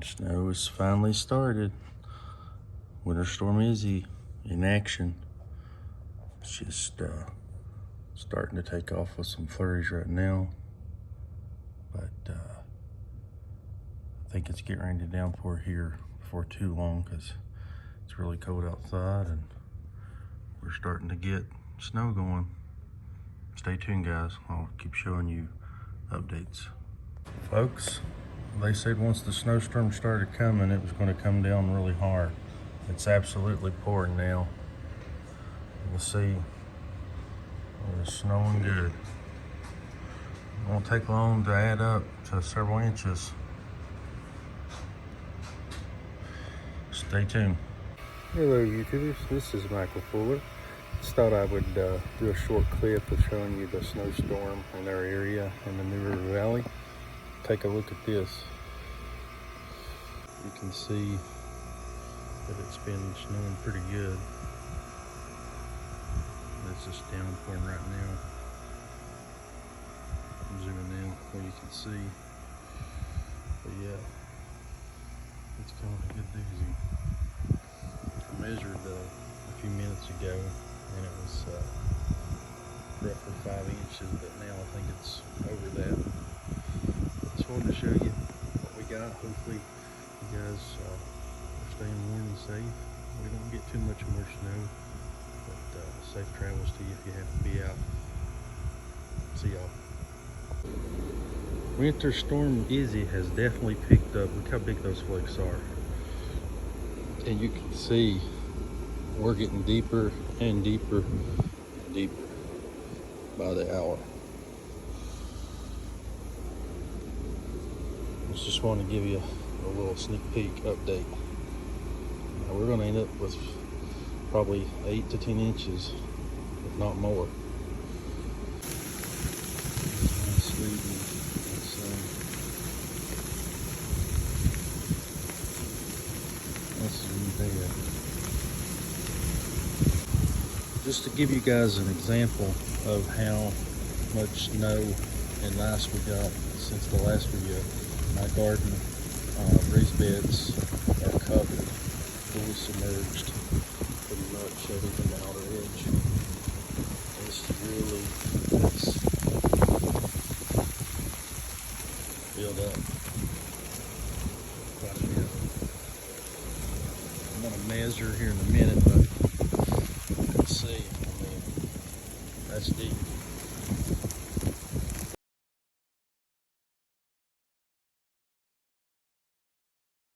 Snow has finally started. Winter Storm Izzy in action. It's just starting to take off with some flurries right now. But I think it's getting ready to downpour here before too long because it's really cold outside and we're starting to get snow going. Stay tuned, guys. I'll keep showing you updates. Folks, they said once the snowstorm started coming, it was going to come down really hard. It's absolutely pouring now. You'll see it's snowing good. It won't take long to add up to several inches. Stay tuned. Hello YouTubers, this is Michael Fuller. Just thought I would do a short clip of showing you the snowstorm in our area in the New River Valley. Take a look at this. You can see that it's been snowing pretty good. It's just downpouring right now. I'm zooming in where you can see. But yeah, it's kind of a good doozy. I measured a few minutes ago and it was roughly 5 inches, but now I think it's over that. Just wanted to show you what we got. Hopefully you guys are staying warm and safe. We don't get too much more snow, but safe travels to you if you have to be out. See y'all. Winter Storm Izzy has definitely picked up. Look how big those flakes are. And you can see we're getting deeper and deeper and deeper by the hour. Just want to give you a little sneak peek update. Now we're going to end up with probably 8 to 10 inches, if not more. This is bad. Just to give you guys an example of how much snow and ice we got since the last video, my garden raised beds are covered, fully submerged, pretty much at even the outer edge. This really is filled up quite a bit. I'm going to measure here in a minute, but